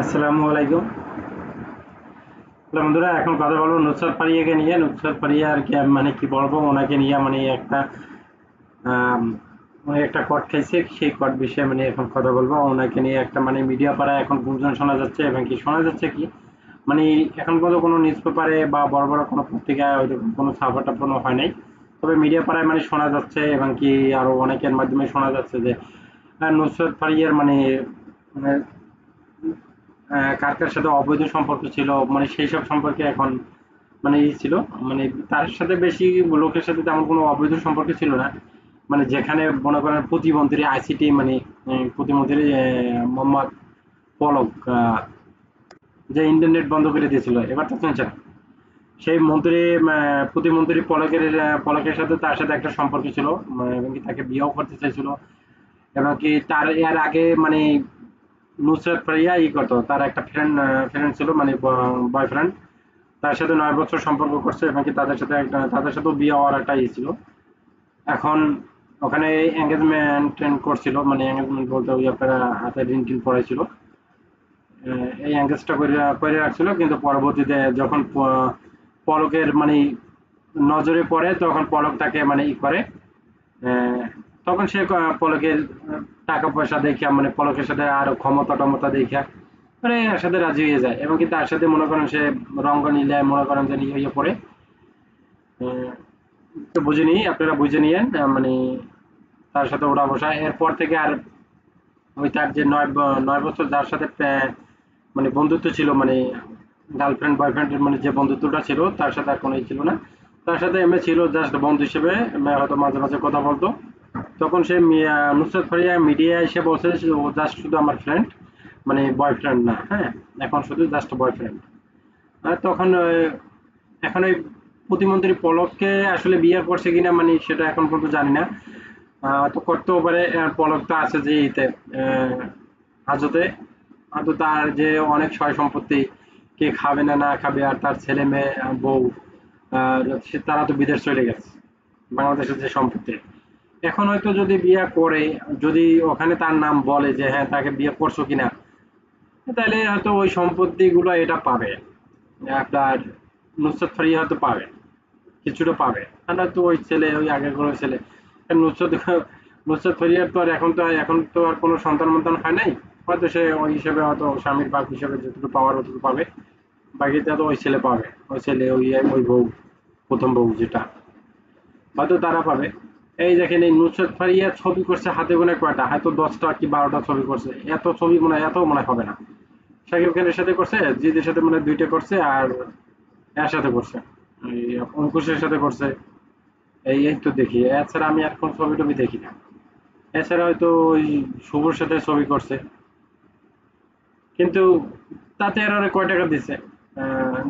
আসসালামু আলাইকুম। বন্ধুরা, এখন কথা বলবো নুসরাত ফারিয়াকে নিয়ে। নুসরাত ফারিয়া আর কি, মানে কি বলবো, ওনাকে নিয়ে মানে আম, উনি একটা কট খাইছে, সেই কট বিষয়ে মানে এখন কথা বলবো। ওনাকে নিয়ে একটা মানে মিডিয়া পাড়ায় এখন গুঞ্জন শোনা যাচ্ছে, এবং কি শোনা যাচ্ছে কি মানে এখন পর্যন্ত কোনো নিউজ পেপারে বা বড় বড় কোনো পত্রিকায় ওইরকম কোনো ছাপা টাপানো হয় নাই। তবে মিডিয়া পাড়ায় মানে শোনা যাচ্ছে, এবং কি আরো অনেকের মাধ্যমে শোনা যাচ্ছে যে নুসরাত ফারিয়ার মানে কার কার সাথে অবৈধ সম্পর্ক ছিল, মানে সেই সব সম্পর্কে এখন মানে ছিল। মানে তার সাথে বেশি লোকের সাথে তেমন কোনো অবৈধ সম্পর্ক ছিল না। মানে যেখানে মনে করেন প্রতিমন্ত্রী আইসিটি মানে প্রতিমন্ত্রী মোহাম্মদ পলক, যে ইন্টারনেট বন্ধ করে দিয়েছিল, এবার তো শুনছেন, সেই প্রতিমন্ত্রী পলকের সাথে তার সাথে একটা সম্পর্ক ছিল, এবং কি তাকে বিয়েও করতে চাইছিল। এবং কি তার এর আগে মানে নুসরাত ফারিয়া করতো, তার একটা ফ্রেন্ড ছিল, মানে বয়ফ্রেন্ড। তার সাথে 9 বছর সম্পর্ক করছে, এবং কি তাদের সাথেও বিয়ে হওয়ার একটা ছিল। এখন ওখানে এঙ্গেজমেন্ট করছিল, মানে এঙ্গেজমেন্ট বলতে ওই আপনারা হাতে রিং টিন পড়াইছিল। এই এঙ্গেজটা করে করে রাখছিল, কিন্তু পরবর্তীতে যখন পলকের মানে নজরে পড়ে, তখন পলক তাকে মানে করে। আহ, তখন সে পলকের টাকা পয়সা দেখা, মানে পলকের সাথে আরো ক্ষমতা টমতা দেখা মানে এর সাথে রাজি হয়ে যায়, এবং কিন্তু তার সাথে মনে করেন সে রঙ্গ নিলে মনে করেন যে ইয়ে পড়ে। আহ, তো বুঝে নিই, আপনারা বুঝে নিয়েন। মানে তার সাথে ওঠা বসা, এরপর থেকে আর ওই তার যে 9 বছর যার সাথে মানে বন্ধুত্ব ছিল, মানে গার্লফ্রেন্ড বয়ফ্রেন্ড মানে যে বন্ধুত্বটা ছিল, তার সাথে আর কোনো ছিল না। তার সাথে এমএ ছিল জাস্ট বন্ধু হিসেবে, হয়তো মাঝে মাঝে কথা বলতো। তখন সে নুসরাত ফারিয়া মিডিয়ায় এসে বলছে যে ও জাস্ট শুধু আমার ফ্রেন্ড, মানে বয়ফ্রেন্ড না, হ্যাঁ, এখন শুধু জাস্ট বয়ফ্রেন্ড। তখন এখন ওই প্রতিমন্ত্রী পলককে আসলে বিয়ে করছে কিনা মানে সেটা এখন পর্যন্ত জানি না। তো করতেও পারে। পলক তো আছে যে হাজতে। হয়তো তার যে অনেক সয় সম্পত্তি, কে খাবে না না খাবে, আর তার ছেলে মেয়ে বউ, তারা তো বিদেশ চলে গেছে। বাংলাদেশের যে সম্পত্তি, এখন হয়তো যদি বিয়ে করে, যদি ওখানে তার নাম বলে যে হ্যাঁ তাকে বিয়ে করছো কিনা, তাহলে হয়তো ওই সম্পত্তি গুলো এটা পাবে আপনার নুসরাত ফারিয়া, হয়তো পাবে, কিছুটা পাবে। আর নয়তো ওই ছেলে, ওই আগের কোনো ছেলে, নুসরাত নুসরাত ফারিয়ার তো আর এখন তো আর কোনো সন্তান মন্তান হয় নাই। হয়তো সে ওই হিসেবে হয়তো স্বামীর বাপ হিসেবে যেটুকু পাওয়ার ওটুকু পাবে। বাকিটা তো ওই ছেলে পাবে, ওই ছেলে ওই ওই বউ, প্রথম বউ যেটা, হয়তো তারা পাবে। এই দেখেন, এই নুসরাত ফারিয়া ছবি করছে হাতে গোনা কয়টা, হয়তো 10টা কি 12টা ছবি করছে। এত ছবি মনে হয়, এত মনে হবে না। শাকিব খানের সাথে করছে, জিদের সাথে মানে 2টা করছে, আর এর সাথে করছে, এই অঙ্কুশের সাথে করছে। এই তো দেখি, এছাড়া আমি এখন ছবি টবি দেখি না। এছাড়া হয়তো ওই শুভর সাথে ছবি করছে, কিন্তু তাতে আর ওরা কয় টাকা দিছে।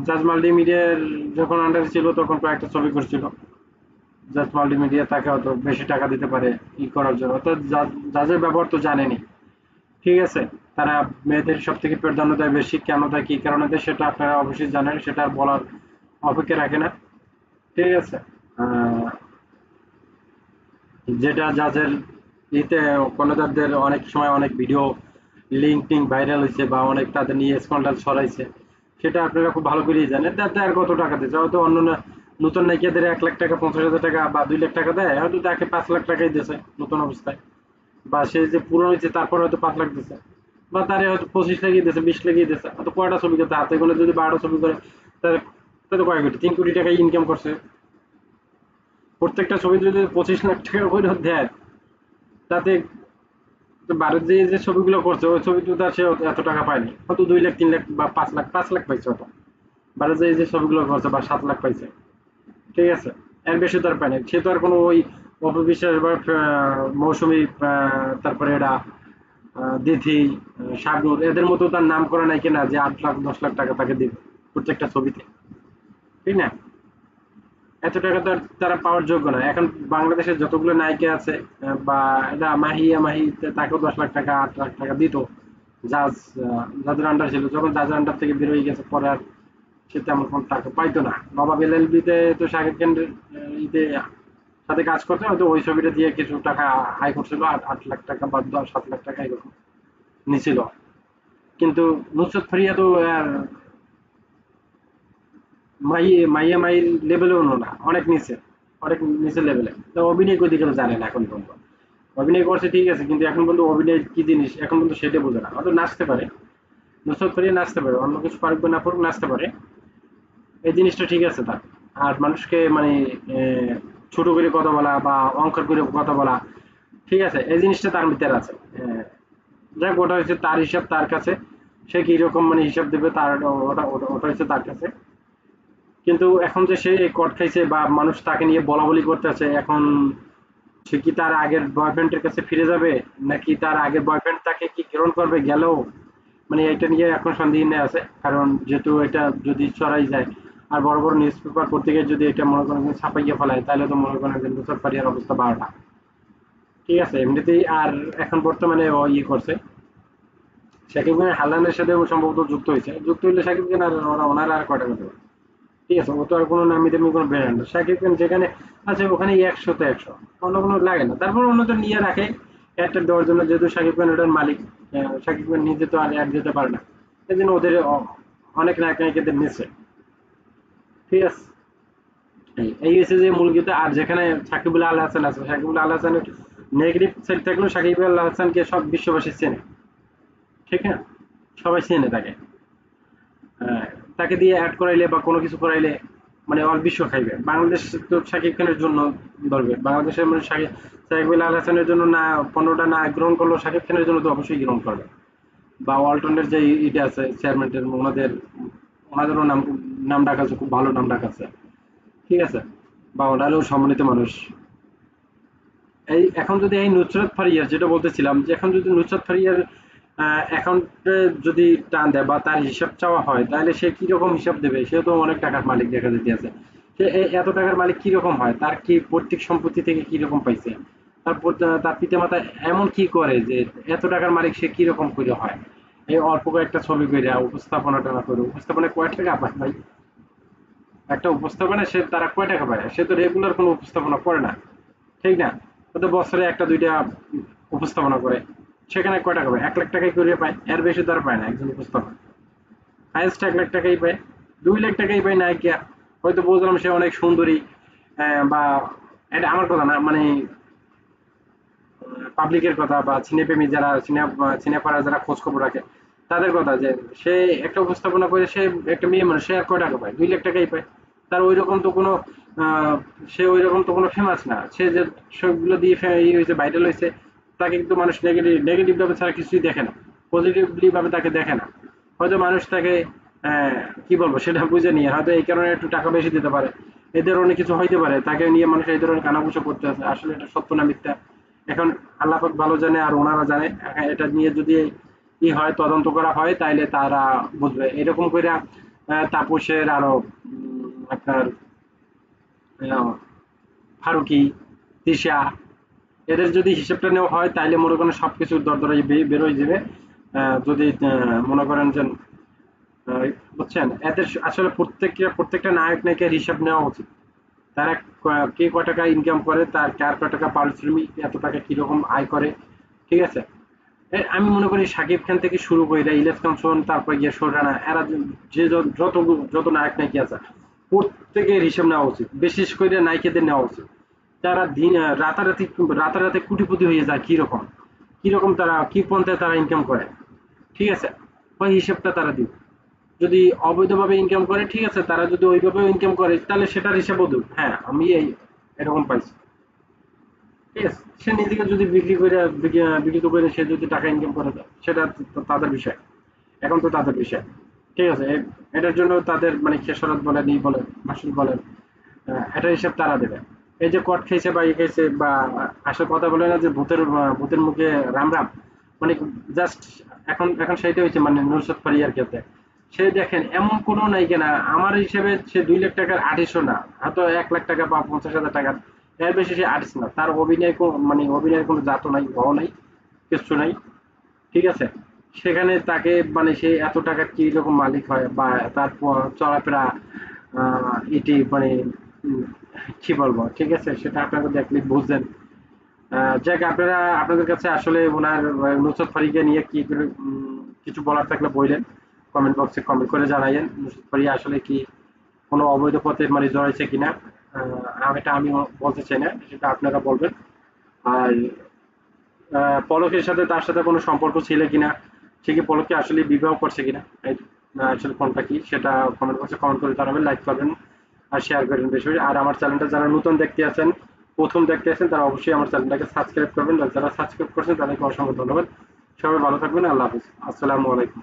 জাজ মাল্টিমিডিয়ার যখন আন্ডারে ছিল, তখন কয়েকটা ছবি করছিল। জাজ মাল্টিমিডিয়া তাকে হয়তো বেশি টাকা দিতে পারে করার জন্য। তো জাজের ব্যবহার তো জানেনি, ঠিক আছে। তারা মেয়েদের সব থেকে প্রাধান্য দেয় বেশি, কেন দেয়, কি কারণে দেয়, সেটা আপনারা অবশ্যই জানেন, সেটা আর বলার অপেক্ষা রাখে না, ঠিক আছে। আহ, যেটা যাদের ইতে কর্ণধারদের অনেক সময় অনেক ভিডিও লিঙ্ক টিঙ্ক ভাইরাল হয়েছে, বা অনেক তাদের নিয়ে স্কandal ছড়াইছে, সেটা আপনারা খুব ভালো করেই জানেন। তাতে আর কত টাকা দিচ্ছে, হয়তো অন্য নতুন নায়িকাদের 1 লাখ টাকা, 50,000 টাকা বা 2 লাখ টাকা দেয়, হয়তো তাকে 5 লাখ টাকাই দিয়েছে নতুন অবস্থায়। বা সে যে পুরো হয়েছে তারপর হয়তো 5 লাখ দিচ্ছে, বা তারে হয়তো 25 লাগিয়ে দিয়েছে, 20 লাগিয়ে দিয়েছে। হয়তো কয়টা ছবি করতে হাতে গোনা যদি 12টা ছবি করে, তাহলে তাহলে কয় কোটি, 3 কোটি টাকা ইনকাম করছে। প্রত্যেকটা ছবি যদি 25 লাখ টাকা করে দেয়, তাতে তো ভারত যে ছবিগুলো করছে, ওই ছবিতে তার সে এত টাকা পায়নি, হয়তো 2 লাখ, 3 লাখ বা 5 লাখ, 5 লাখ পাইছে হয়তো। ভারত যে ছবিগুলো করছে, বা 7 লাখ পাইছে, ঠিক আছে। এর বেশি তো আর পায়নি। সে তো আর কোনো ওই অপবিশ্বাস বা মৌসুমী, তারপরে এরা দিথি, শাবনূর, এদের মতো তার নাম করা নাই কিনা যে 8 লাখ 10 লাখ টাকা তাকে দিবে প্রত্যেকটা ছবিতে, ঠিক না? এত টাকা তো আর তারা পাওয়ার যোগ্য না। এখন বাংলাদেশের যতগুলো নায়িকা আছে, বা এটা মাহি, তাকেও 10 লাখ টাকা 8 লাখ টাকা দিত। জাজ যাদের আন্ডার ছিল, যখন জাজের আন্ডার থেকে বের হয়ে গেছে পরে আর সে তেমন কোনো টাকা পাইতো না। নবাব এলএলবিতে তো শাকিব খানের ইতে সাথে কাজ করতে, হয়তো ওই ছবিটা দিয়ে কিছু টাকা আয় করছিল, 8 লাখ টাকা বা 7 লাখ টাকা এরকম নিছিল। কিন্তু নুসরাত ফারিয়া তো আর মাইয়া মাইর লেভেলেও না, অনেক নিচে, অনেক নিচের লেভেলে। তো অভিনয় করতে গেলে জানে না এখন পর্যন্ত। অভিনয় করছে ঠিক আছে, কিন্তু এখন পর্যন্ত অভিনয় কি জিনিস এখন পর্যন্ত সেটা বোঝে না। হয়তো নাচতে পারে, নুসরাত ফারিয়া নাচতে পারে, অন্য কিছু পারুক বা না পারুক নাচতে পারে, এই জিনিসটা ঠিক আছে তার। আর মানুষকে মানে ছোট করে কথা বলা বা অহংকার করে কথা বলা, ঠিক আছে, এই জিনিসটা তার ভিতরে আছে। যাক, ওটা হচ্ছে তার হিসাব তার কাছে, সে কি রকম মানে হিসাব দেবে তার, ওটা ওটা ওটা হচ্ছে তার কাছে। কিন্তু এখন যে সে কট খাইছে বা মানুষ তাকে নিয়ে বলা বলি করতেছে, এখন সে কি তার আগের বয়ফ্রেন্ডের কাছে ফিরে যাবে, নাকি তার আগের বয়ফ্রেন্ড তাকে কি গ্রহণ করবে গেলেও, মানে এটা নিয়ে এখন সন্দিহান আছে। কারণ যেহেতু এটা যদি ছড়াই যায় আর বড় বড় নিউজ পেপার পত্রিকায় যদি এটা মনে করেন যে ছাপাইয়া ফেলায়, তাহলে তো মনে করেন যে নুসরাত ফারিয়ার অবস্থা 12টা। ঠিক আছে, এমনিতেই আর এখন বর্তমানে ও ইয়ে করছে, শাকিব খান হালানের সাথে সম্ভবত যুক্ত হয়েছে, যুক্ত হইলে শাকিব খান আর ওনারা আর কয়টা করতে পারে। ঠিক আছে, ও তো আর কোনো নামি দামি কোনো ব্র্যান্ড, শাকিব খান যেখানে আছে ওখানে 100-তে 100, অন্য কোনো লাগে না। তারপর অন্য তো নিয়ে রাখে অ্যাডটা দেওয়ার জন্য, যেহেতু শাকিব খান ওটার মালিক। শাকিব খান নিজে তো আর অ্যাড দিতে পারে না, এই জন্য ওদের অনেক নায়ক নায়িকাদের নিচ্ছে। ঠিক আছে, এই হচ্ছে যে মূল গীতা। আর যেখানে সাকিবুল আল হাসান আছে, সাকিবুল আল হাসানের নেগেটিভ সাইড থাকলেও সাকিব আল হাসানকে সব বিশ্ববাসী চেনে। ঠিক না, সবাই চেনে তাকে। আহ, তাকে দিয়ে অ্যাড করাইলে বা কোনো কিছু করাইলে মানে অল বিশ্ব খাইবে। বাংলাদেশ তো শাকিব খানের জন্য ধরবে, বাংলাদেশের মানে সাকিব আল হাসানের জন্য না 15টা না গ্রহণ করলেও শাকিব খানের জন্য তো অবশ্যই গ্রহণ করবে। বা ওয়ালটনের যে ইটা আছে চেয়ারম্যানের, ওনাদের ওনাদেরও নাম নাম ডাক আছে, খুব ভালো নাম ডাক আছে। ঠিক আছে, বা ওনারও সম্মানিত মানুষ। এই এখন যদি এই নুসরাত ফারিয়ার যেটা বলতেছিলাম, যে এখন যদি নুসরাত ফারিয়ার অ্যাকাউন্টে যদি টান দেয় বা তার হিসাব চাওয়া হয়, তাহলে সে কি রকম হিসাব দেবে? সে তো অনেক টাকার মালিক দেখা যেতে আছে। সে এত টাকার মালিক কি রকম হয়? তার কি পৈতৃক সম্পত্তি থেকে কি রকম পাইছে? তার পিতামাতা এমন কি করে যে এত টাকার মালিক সে কি রকম করে হয়? এই অল্প কয়েকটা ছবি কইরা উপস্থাপনাটা না করে, উপস্থাপনায় কয় টাকা পায় ভাই? একটা উপস্থাপনা সে তারা কয় টাকা পায়? সে তো রেগুলার কোনো উপস্থাপনা করে না। ঠিক না? ও তো বছরে একটা দুইটা উপস্থাপনা করে। সেখানে কয় টাকা পায়? 1 লাখ টাকাই করে পায়। এর বেশি তো আর পায় না একজন উপস্থাপক। হাইয়েস্ট 1 লাখ টাকাই পায়। 2 লাখ টাকাই পায় নায়িকা। হয়তো বুঝলাম সে অনেক সুন্দরী, বা এটা আমার কথা না, মানে পাবলিকের কথা বা সিনেপ্রেমী যারা সিনেপাড়া যারা খোঁজ খবর রাখে তাদের কথা, যে সে একটা উপস্থাপনা করে, সে একটা মেয়ে মানুষ, সে আর কয় টাকা পায়? 2 লাখ টাকাই পায়। তার ওই রকম তো কোনো সে ওই রকম তো কোনো ফেমাস না। সে যে সবগুলো দিয়ে ইয়ে হয়েছে, ভাইরাল হয়েছে, তাকে কিন্তু মানুষ নেগেটিভ নেগেটিভ ভাবে ছাড়া কিছুই দেখে না, পজিটিভলি ভাবে তাকে দেখে না। হয়তো মানুষ তাকে আহ, কি বলবো সেটা বুঝে নিয়ে হয়তো এই কারণে একটু টাকা বেশি দিতে পারে। এদের অনেক কিছু হইতে পারে, তাকে নিয়ে মানুষ এই ধরনের কানাঘুষো করতে আছে, আসলে এটা সত্য না মিথ্যা এখন আল্লাহ পাক ভালো জানে আর ওনারা জানে। এটা নিয়ে যদি ই হয়, তদন্ত করা হয়, তাইলে তারা বুঝবে। এরকম করে তাপসের আরো আপনার আহ, ফারুকি, তিশা, এদের যদি হিসেবটা নেওয়া হয়, তাইলে মনে করেন সবকিছু দরদরাই বেরোয় যাবে। যদি মনে করেন যে আহ, বুঝছেন, এদের আসলে প্রত্যেকটা নায়ক নায়িকার হিসাব নেওয়া উচিত। তারা কে কয় টাকা ইনকাম করে, তার কার কয় টাকা পারিশ্রমিক, এত টাকা কিরকম আয় করে। ঠিক আছে, আমি মনে করি শাকিব খান থেকে শুরু করে ইলিয়াস কাঞ্চন, তারপর গিয়ে সোরানা, এরা যত নায়ক নায়িকা আছে, প্রত্যেকের হিসাব নেওয়া উচিত, বিশেষ করে নায়িকাদের নেওয়া উচিত। তারা দিন রাতারাতি রাতারাতি কোটিপতি হয়ে যায়, কিরকম কিরকম তারা কি পন্থায় তারা ইনকাম করে। ঠিক আছে, ওই হিসাবটা তারা দিবে। যদি অবৈধভাবে ইনকাম করে, ঠিক আছে, তারা যদি ওইভাবে ইনকাম করে, তাহলে সেটার হিসাবও দেব, হ্যাঁ আমি এই এরকম পাইছি। ঠিক আছে, সে নিজেকে যদি বিক্রি করে সে যদি টাকা ইনকাম করে, সেটা তো তাদের বিষয়, এখন তো তাদের বিষয়। ঠিক আছে, এটার জন্য তাদের মানে খেসারত বলেন, ই বলেন, মাসুল বলেন, এটার হিসাব তারা দেবে। এই যে কট খাইছে বা ই খাইছে বা আসলে কথা বলে না যে ভূতের মুখে রাম রাম, মানে জাস্ট এখন এখন সেইটা হয়েছে মানে নুসরাত ফারিয়ার ক্ষেত্রে। সে দেখেন এমন কোনো নায়িকা না আমার হিসেবে, সে 2 লাখ টাকার আর্টিস্টও না, হয়তো 1 লাখ টাকা বা 50,000 টাকার, এর বেশি সে আর্টিস্ট না। তার অভিনয় মানে অভিনয়ের কোনো জাতও নাই, ভাও নাই, কিছু নাই। ঠিক আছে, সেখানে তাকে মানে সে এত টাকা কি রকম মালিক হয়, বা তার চলাফেরা এটি মানে উম, কি বলবো, ঠিক আছে, সেটা আপনারা দেখলে বুঝবেন। যাক, আপনারা আপনাদের কাছে আসলে ওনার নুসরাত ফারিকে নিয়ে কি করে কিছু বলার থাকলে বললেন, কমেন্ট বক্সে কমেন্ট করে জানাইয়েন নুসরাত ফারিয়া আসলে কি কোনো অবৈধ পথে মানে জড়াইছে কিনা। এটা আমি বলতে চাই না, সেটা আপনারা বলবেন। আর পলকের সাথে তার সাথে কোনো সম্পর্ক ছিল কিনা, সে কি পলককে আসলে বিবাহ করছে কিনা, আসলে কোনটা কি সেটা কমেন্ট বক্সে কমেন্ট করে জানাবেন, লাইক করবেন আর শেয়ার করবেন বেশি বেশি। আর আমার চ্যানেলটা যারা নতুন দেখতে আছেন, প্রথম দেখতে আছেন, তারা অবশ্যই আমার চ্যানেলটাকে সাবস্ক্রাইব করবেন। আর যারা সাবস্ক্রাইব করছেন তাদেরকে অসংখ্য ধন্যবাদ। সবাই ভালো থাকবেন। আল্লাহ হাফিজ। আসসালামু আলাইকুম।